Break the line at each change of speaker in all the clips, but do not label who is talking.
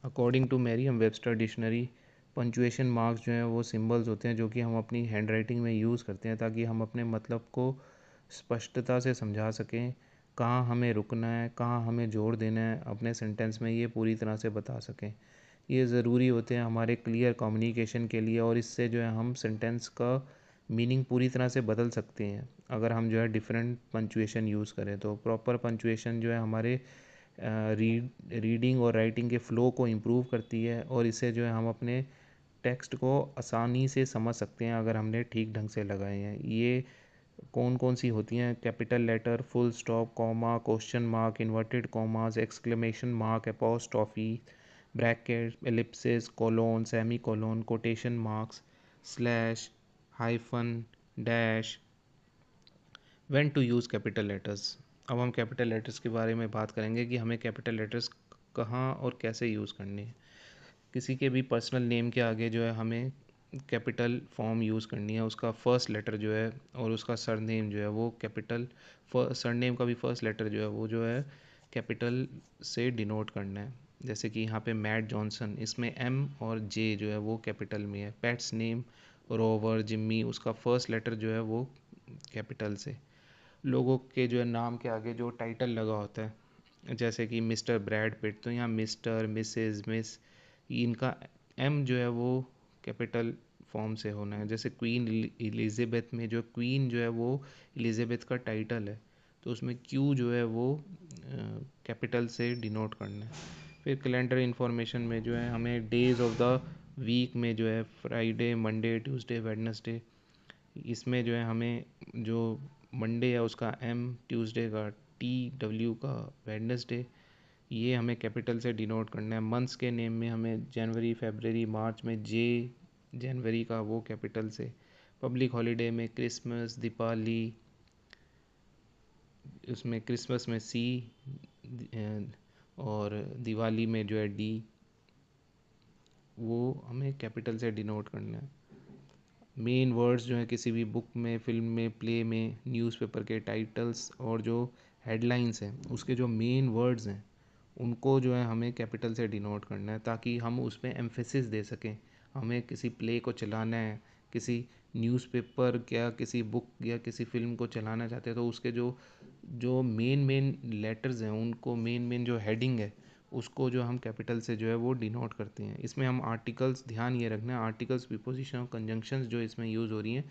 According to Merriam Webster dictionary, punctuation marks जो हैं वो सिंबल्स होते हैं जो कि हम अपनी हैंड राइटिंग में यूज़ करते हैं ताकि हम अपने मतलब को स्पष्टता से समझा सकें, कहाँ हमें रुकना है, कहाँ हमें जोर देना है अपने सेंटेंस में, ये पूरी तरह से बता सकें। ये ज़रूरी होते हैं हमारे क्लियर कम्युनिकेशन के लिए, और इससे जो है हम सेंटेंस का मीनिंग पूरी तरह से बदल सकते हैं अगर हम जो है डिफरेंट पंचुएशन यूज़ करें। तो प्रॉपर पंचुएशन जो है हमारे रीडिंग और राइटिंग के फ़्लो को इम्प्रूव करती है, और इससे जो है हम अपने टेक्स्ट को आसानी से समझ सकते हैं अगर हमने ठीक ढंग से लगाए हैं। ये कौन कौन सी होती हैं? Capital letter, full stop, comma, question mark, inverted commas, exclamation mark, apostrophe, bracket, ellipsis, colon, semi colon, quotation marks, slash, hyphen, dash. When to use capital letters. अब हम कैपिटल लेटर्स के बारे में बात करेंगे कि हमें कैपिटल लेटर्स कहाँ और कैसे यूज़ करने हैं। किसी के भी पर्सनल नेम के आगे जो है हमें कैपिटल फॉर्म यूज़ करनी है, उसका फर्स्ट लेटर जो है और उसका सरनेम जो है वो कैपिटल, सरनेम का भी फर्स्ट लेटर जो है वो जो है कैपिटल से डिनोट करना है। जैसे कि यहाँ पे मैट जॉनसन, इसमें एम और जे जो है वो कैपिटल में है। पेट्स नेम रोवर, जिम्मी, उसका फर्स्ट लेटर जो है वो कैपिटल से। लोगों के जो है नाम के आगे जो टाइटल लगा होता है, जैसे कि मिस्टर ब्रैड पिट, तो यहाँ मिस्टर, मिसेस, मिस, इनका एम जो है वो कैपिटल फॉर्म से होना है। जैसे क्वीन एलिज़ाबेथ में जो क्वीन जो है वो एलिज़ाबेथ का टाइटल है, तो उसमें क्यू जो है वो कैपिटल से डिनोट करना है। फिर कैलेंडर इंफॉर्मेशन में जो है हमें डेज ऑफ द वीक में जो है फ्राइडे, मंडे, ट्यूसडे, वेडनेसडे, इसमें जो है हमें जो मंडे है उसका एम, ट्यूसडे का टी, डब्ल्यू का वेडनेसडे, ये हमें कैपिटल से डिनोट करना है। मंथ्स के नेम में हमें जनवरी, फरवरी, मार्च में जे, जनवरी का वो कैपिटल से। पब्लिक हॉलीडे में क्रिसमस, दीपावली, उसमें क्रिसमस में सी, और दिवाली में जो है डी, वो हमें कैपिटल से डिनोट करना है। मेन वर्ड्स जो है किसी भी बुक में, फिल्म में, प्ले में, न्यूज़पेपर के टाइटल्स और जो हेडलाइंस हैं उसके जो मेन वर्ड्स हैं उनको जो है हमें कैपिटल से डिनोट करना है ताकि हम उस पर एम्फेसिस दे सकें। हमें किसी प्ले को चलाना है, किसी न्यूज़पेपर या किसी बुक या किसी फिल्म को चलाना चाहते हैं, तो उसके जो जो मेन मेन लेटर्स हैं उनको, मेन मेन जो हेडिंग है उसको जो हम कैपिटल से जो है वो डिनोट करते हैं। इसमें हम आर्टिकल्स, ध्यान ये रखना है, आर्टिकल्स, प्रीपोजिशन और कंजंक्शंस जो इसमें यूज़ हो रही हैं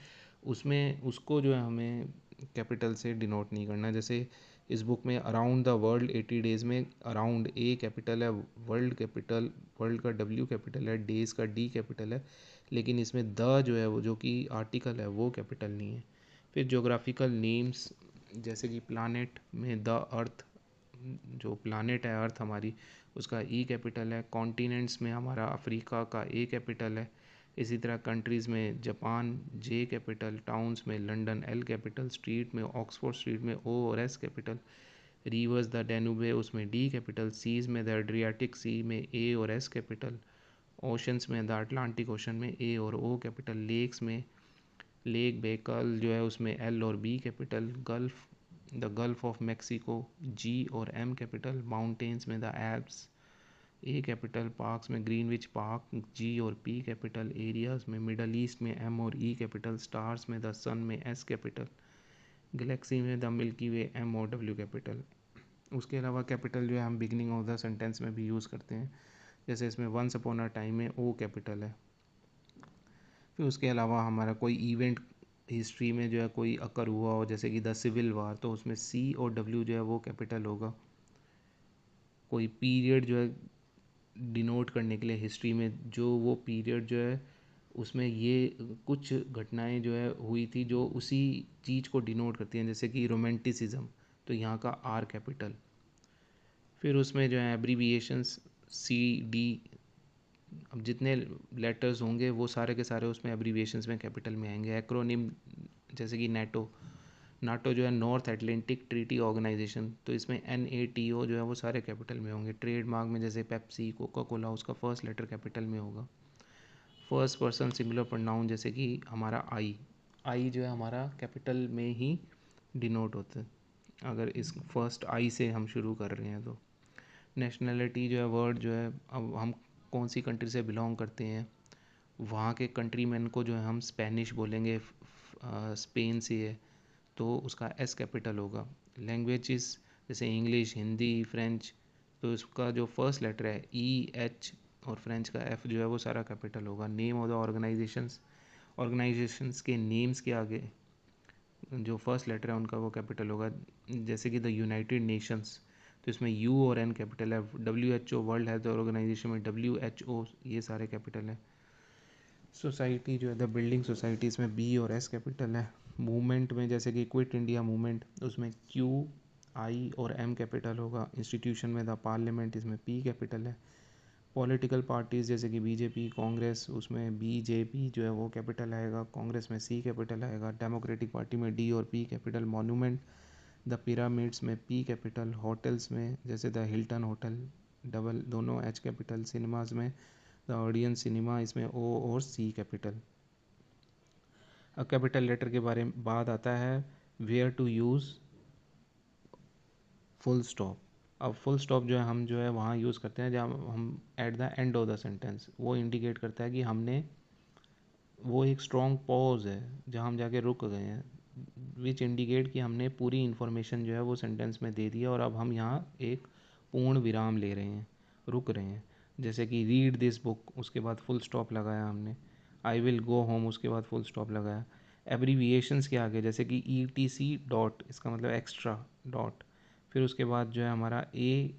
उसमें उसको जो है हमें कैपिटल से डिनोट नहीं करना। जैसे इस बुक में अराउंड द वर्ल्ड 80 डेज़ में अराउंड ए कैपिटल है, वर्ल्ड कैपिटल, वर्ल्ड का डब्ल्यू कैपिटल है, डेज़ का डी कैपिटल है, लेकिन इसमें द जो है वो जो कि आर्टिकल है वो कैपिटल नहीं है। फिर जोग्राफिकल नेम्स, जैसे कि प्लानट में द अर्थ, जो प्लानट है अर्थ हमारी, उसका ई कैपिटल है। कॉन्टिनेंट्स में हमारा अफ्रीका का ए कैपिटल है। इसी तरह कंट्रीज़ में जापान जे कैपिटल, टाउन्स में लंदन एल कैपिटल, स्ट्रीट में ऑक्सफोर्ड स्ट्रीट में ओ और S capital, rivers the Danube उसमें डी कैपिटल, सीज़ में द एड्रियाटिक सी में ए और एस कैपिटल, ओशंस में द अटलांटिक ओशन में ए और ओ कैपिटल, लेक्स में लेक बेकल जो है उसमें एल और B capital, gulf, the gulf of Mexico G और एम कैपिटल, माउंटेन्स में the Alps A capital, parks में ग्रीनविच पार्क जी और पी कैपिटल, एरियाज में मिडल ईस्ट में एम और ई कैपिटल, स्टार्स में द सन में एस कैपिटल, गैलेक्सी में द मिल्की वे एम और डब्ल्यू कैपिटल। उसके अलावा कैपिटल जो है हम बिगनिंग ऑफ द सेंटेंस में भी यूज़ करते हैं, जैसे इसमें वंस अपॉन अ टाइम में ओ कैपिटल है। फिर उसके अलावा हमारा कोई इवेंट हिस्ट्री में जो है कोई अकर हुआ हो, जैसे कि द सिविल वार, तो उसमें सी और डब्ल्यू जो है वो कैपिटल होगा। कोई पीरियड जो है डिनोट करने के लिए हिस्ट्री में, जो वो पीरियड जो है उसमें ये कुछ घटनाएं जो है हुई थी जो उसी चीज़ को डिनोट करती हैं, जैसे कि रोमांटिसिज्म, तो यहाँ का आर कैपिटल। फिर उसमें जो है एब्रीविएशंस सी डी, अब जितने लेटर्स होंगे वो सारे के सारे उसमें एब्रीविएशंस में कैपिटल में आएंगे। एक्रोनिम, जैसे कि नाटो, नाटो जो है नॉर्थ एटलांटिक ट्रीटी ऑर्गेनाइजेशन, तो इसमें एन ए टी ओ जो है वो सारे कैपिटल में होंगे। ट्रेडमार्क में जैसे पेप्सी, कोका कोला, उसका फर्स्ट लेटर कैपिटल में होगा। फर्स्ट पर्सन सिंगुलर प्रोनाउन, जैसे कि हमारा आई, आई जो है हमारा कैपिटल में ही डिनोट होता है अगर इस फर्स्ट आई से हम शुरू कर रहे हैं तो। नेशनलिटी जो है वर्ड जो है, अब हम कौन सी कंट्री से बिलोंग करते हैं, वहाँ के कंट्रीमैन को जो है हम स्पेनिश बोलेंगे, स्पेन से है तो उसका एस कैपिटल होगा। लैंग्वेजेस जैसे इंग्लिश, हिंदी, फ्रेंच, तो इसका जो फर्स्ट लेटर है ई, एच और फ्रेंच का एफ जो है वो सारा कैपिटल होगा। नेम ऑफ द ऑर्गेनाइजेशंस के नेम्स के आगे जो फर्स्ट लेटर है उनका वो कैपिटल होगा। जैसे कि द यूनाइटेड नेशंस, तो इसमें यू और एन कैपिटल है। WHO वर्ल्ड हेल्थ ऑर्गेनाइजेशन में WHO, ये सारे कैपिटल है। सोसाइटी जो है द बिल्डिंग सोसाइटी, इसमें बी और एस कैपिटल है। मूवमेंट में जैसे कि क्विट इंडिया मूवमेंट, उसमें क्यू, आई और एम कैपिटल होगा। इंस्टीट्यूशन में द पार्लियामेंट, इसमें पी कैपिटल है। पॉलिटिकल पार्टीज़ जैसे कि बीजेपी, कांग्रेस, उसमें BJP जो है वो कैपिटल आएगा, कांग्रेस में सी कैपिटल आएगा। डेमोक्रेटिक पार्टी में डी और P capital. Monument the pyramids में पी कैपिटल। होटल्स में जैसे द हिल्टन होटल, डबल दोनों एच कैपिटल। सिनेमाज में द ऑडियंस सिनेमा, इसमें ओ और सी कैपिटल। अब कैपिटल लेटर के बारे में बात आता है, where to use full stop. अब फुल स्टॉप जो है हम जो है वहाँ यूज़ करते हैं जब हम at the end of the sentence, वो इंडिकेट करता है कि हमने, वो एक स्ट्रॉन्ग पॉज है जहाँ हम जाके रुक गए हैं, विच इंडिकेट कि हमने पूरी इन्फॉर्मेशन जो है वो सेंटेंस में दे दिया और अब हम यहाँ एक पूर्ण विराम ले रहे हैं, रुक रहे हैं। जैसे कि रीड दिस बुक, उसके बाद फुल स्टॉप लगाया हमने। आई विल गो होम, उसके बाद फुल स्टॉप लगाया। एब्रीविएशंस के आगे जैसे कि ETC डॉट, इसका मतलब एक्स्ट्रा डॉट, फिर उसके बाद जो है हमारा A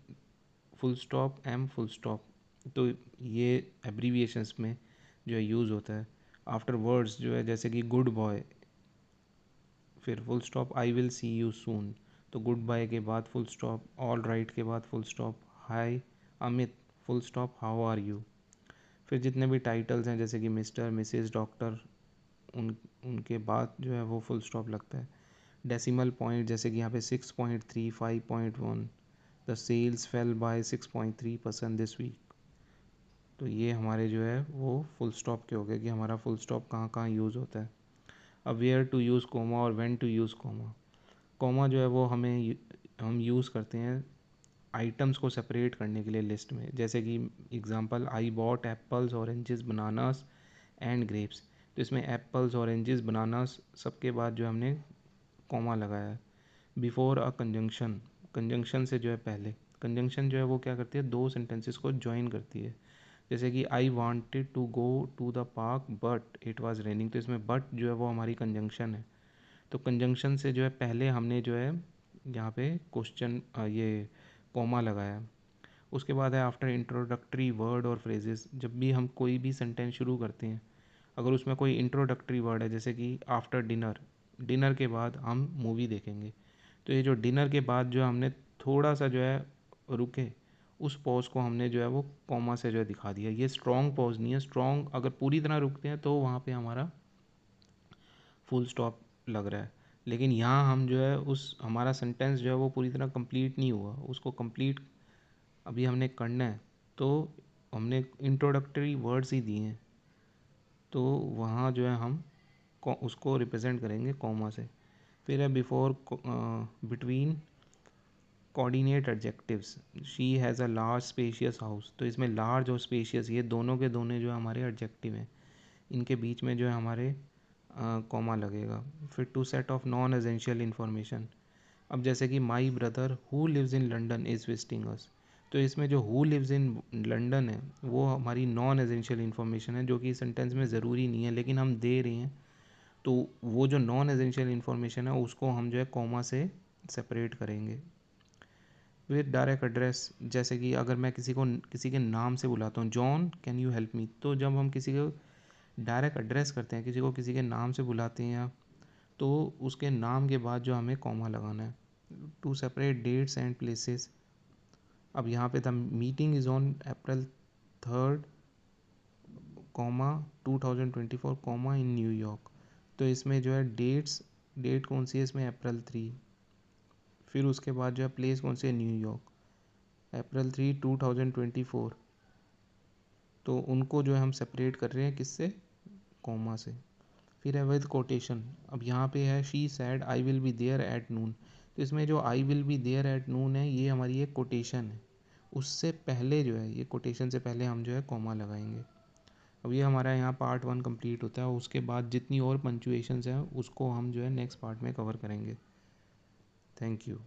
full stop, M full stop, तो ये एब्रीविएशंस में जो है यूज़ होता है। आफ्टर वर्ड्स जो है जैसे कि गुड बॉय, फिर full stop, I will see you soon, तो गुड बाय के बाद फुल स्टॉप, ऑल राइट के बाद full stop, hi Amit, full stop, how are you. फिर जितने भी टाइटल्स हैं जैसे कि मिस्टर, मिसेस, डॉक्टर, उनके बाद जो है वो फुल स्टॉप लगता है। डेसिमल पॉइंट जैसे कि यहाँ पे 6.3, 5.1, the sales fell by 6.3% this week, तो ये हमारे जो है वो फुल स्टॉप के हो गए कि हमारा फुल स्टॉप कहाँ कहाँ यूज़ होता है। अब वेयर टू यूज़ कोमा और when to use comma. Comma जो है वो हम यूज़ करते हैं आइटम्स को सेपरेट करने के लिए लिस्ट में। जैसे कि example, I bought apples, oranges, bananas and grapes, तो इसमें एप्पल्स, ऑरेंजेस, बनानास सबके बाद जो हमने कॉमा लगाया है। बिफोर अ कंजंक्शन, कंजंक्शन से जो है पहले, कंजंक्शन जो है वो क्या करती है, दो सेंटेंसेस को ज्वाइन करती है। जैसे कि I wanted to go to the park but it was raining, तो इसमें बट जो है वो हमारी कंजंक्शन है। तो कंजंक्शन से जो है पहले हमने जो है यहाँ पे क्वेश्चन ये कॉमा लगाया। उसके बाद है आफ्टर इंट्रोडक्टरी वर्ड और फ्रेजेस, जब भी हम कोई भी सेंटेंस शुरू करते हैं, अगर उसमें कोई इंट्रोडक्टरी वर्ड है जैसे कि आफ्टर डिनर, डिनर के बाद हम मूवी देखेंगे, तो ये जो डिनर के बाद जो हमने थोड़ा सा जो है रुके, उस पॉज को हमने जो है वो कॉमा से जो है दिखा दिया। ये स्ट्रॉन्ग पॉज नहीं है, स्ट्रॉन्ग अगर पूरी तरह रुकते हैं तो वहाँ पे हमारा फुल स्टॉप लग रहा है। लेकिन यहाँ हम जो है उस हमारा सेंटेंस जो है वो पूरी तरह कंप्लीट नहीं हुआ, उसको कंप्लीट अभी हमने करना है, तो हमने इंट्रोडक्टरी वर्ड्स ही दिए हैं, तो वहाँ जो है हम उसको रिप्रेजेंट करेंगे कॉमा से। फिर है before, between, coordinate adjectives, she has a large spacious house, तो इसमें लार्ज और स्पेशियस ये दोनों के दोनों जो हमारे एडजेक्टिव हैं, इनके बीच में जो है हमारे कॉमा लगेगा। फिर to set off non essential information, अब जैसे कि my brother who lives in London is visiting us, तो इसमें जो हु लिव्स इन लंडन है वो हमारी नॉन एसेंशियल इन्फॉर्मेशन है जो कि सेंटेंस में ज़रूरी नहीं है लेकिन हम दे रहे हैं, तो वो जो नॉन एसेंशियल इन्फॉर्मेशन है उसको हम जो है कॉमा से सेपरेट करेंगे। फिर डायरेक्ट एड्रेस, जैसे कि अगर मैं किसी के नाम से बुलाता हूँ, John can you help me, तो जब हम किसी को डायरेक्ट एड्रेस करते हैं, किसी को किसी के नाम से बुलाते हैं, तो उसके नाम के बाद जो हमें कॉमा लगाना है। To separate dates and places, अब यहाँ पे the meeting is on April 3 comma 2024 comma in New York, तो इसमें जो है डेट कौन सी है इसमें, April 3, फिर उसके बाद जो है प्लेस कौन सी है, न्यूयॉर्क, April 3 2024, तो उनको जो है हम सेपरेट कर रहे हैं किससे, कॉमा से। फिर है विद कोटेशन, अब यहाँ पे है she said I will be there at noon, तो इसमें जो I will be there at noon है ये हमारी एक कोटेशन है, उससे पहले जो है, ये कोटेशन से पहले हम जो है कॉमा लगाएंगे। अब ये हमारा यहाँ पार्ट 1 कंप्लीट होता है। उसके बाद जितनी और पंचुएशंस हैं उसको हम जो है नेक्स्ट पार्ट में कवर करेंगे। Thank you.